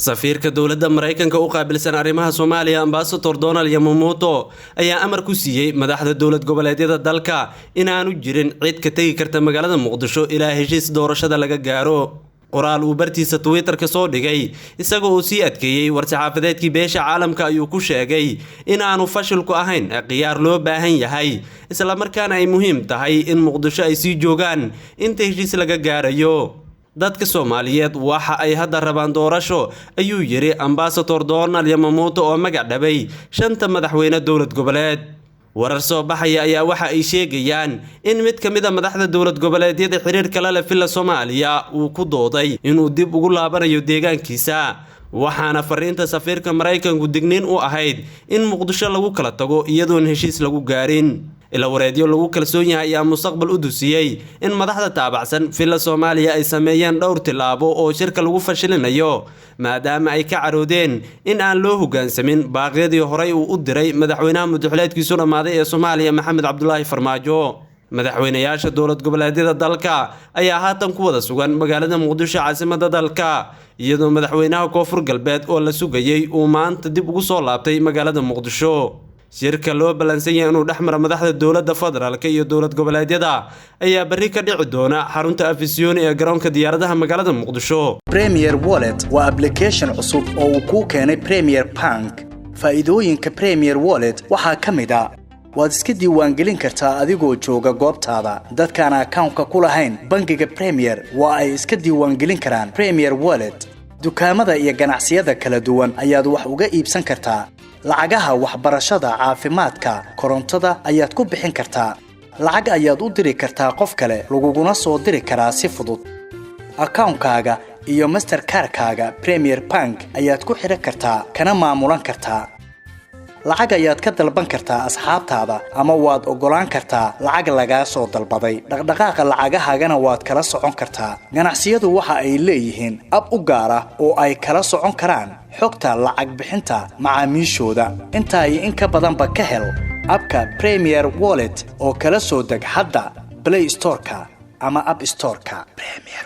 safiirka dowladda Mareykanka u qaabilsan arrimaha Soomaaliya Ambassador Donald Yamamoto ayaa amar ku siiyay madaxda dowlad goboleedyada dalka in aanu jirin cid ka tagi karta magaalada Muqdisho ilaa heshiis doorashada laga gaaro. qoraal uu bartiisa Twitter ka soo dhigay isagoo uu sii adkeeyay war-saxaafadeedkii beesha caalamka ayuu ku sheegay in aanu fashil ku ahayn qiyaar loo baahan yahay isla markaana ay muhiim tahay in Muqdisho ay sii joogaan inta heshiis laga gaarayo. dadka Soomaaliyeed waxa ay hadda rabaan doorasho ayuu yiri Ambassador Donald Yamamoto oo magac dhabay shanta madaxweyne dowlad goboleed. warar soo baxaya ayaa waxa ay sheegayaan in mid kamid ah madaxda dowlad goboleedyada xiriirka la leh filla Soomaaliya uu ku dooday inuu dib ugu laabanayo deegaankiisa, waxaana fariinta safiirka Mareykanku digniin u ahayd in Muqdisho lagu kala tago iyadoon heshiis lagu gaarin. ila wareedyo lagu kalsoon yahay ayaa mustaqbal u dusiyay in madaxda taabacsan filla Soomaaliya ay sameeyeen dhowr tilaabo oo shirka lagu fashilinayo maadaama ay ka caroodeen in aan loo hoggaansamin baaqyadii horey uu u diray madaxweynaha mudxuleedkiisu dhamaaday ee Soomaaliya Maxamed Cabdullaahi Farmaajo. madaxweynayaasha dowlad goboleedyada dalka ayaa haatan ku wada sugan magaalada Muqdisho caasimadda dalka iyadoo madaxweynaha Koonfur Galbeed oo la sugayay uu maanta dib ugu soo laabtay magaalada Muqdisho. shirka loo balansan yahay inuu dhaxmar madaxda dowladda federaalka iyo dowlad goboleedyada ayaa bari ka dhici doona xarunta Afisyooni ee garoonka diyaaradaha magaalada Muqdisho. Premier Wallet waa application cusub oo uu ku keenay Premier Bank. faa'iidooyinka Premier Wallet waxaa ka mid ah waad iska diiwaangelin kartaa adigoo jooga goobtaada. dadkaan account-ka ku lahayn bangiga Premier waa ay iska diiwaangelin karaan Premier Wallet. dukaamada iyo ganacsiyada kala duwan ayaad wax uga iibsan kartaa. lacagaha waxbarashada, caafimaadka, korontada ayaad ku bixin kartaa. lacag ayaad u diri kartaa qof kale, laguguna soo diri karaa si fudud. account-kaaga iyo Mastercard-kaaga Premier Bank ayaad ku xiran kartaa kana maamulan kartaa. lacag ayaad ka dalban kartaa asxaabtaada ama waad ogolaan kartaa lacag laga soo dalbaday. dhaqdhaqaaqa lacagahaagana waad kala socon kartaa. ganacsiyadu waxa ay leeyihiin ab u gaar ah oo ay kala socon karaan xogta lacag bixinta macaamiishooda. inta ay in ka badanba ka hel abka Premier Wallet oo kala soo deg hadda Play Store-ka ama App Store-ka. Premier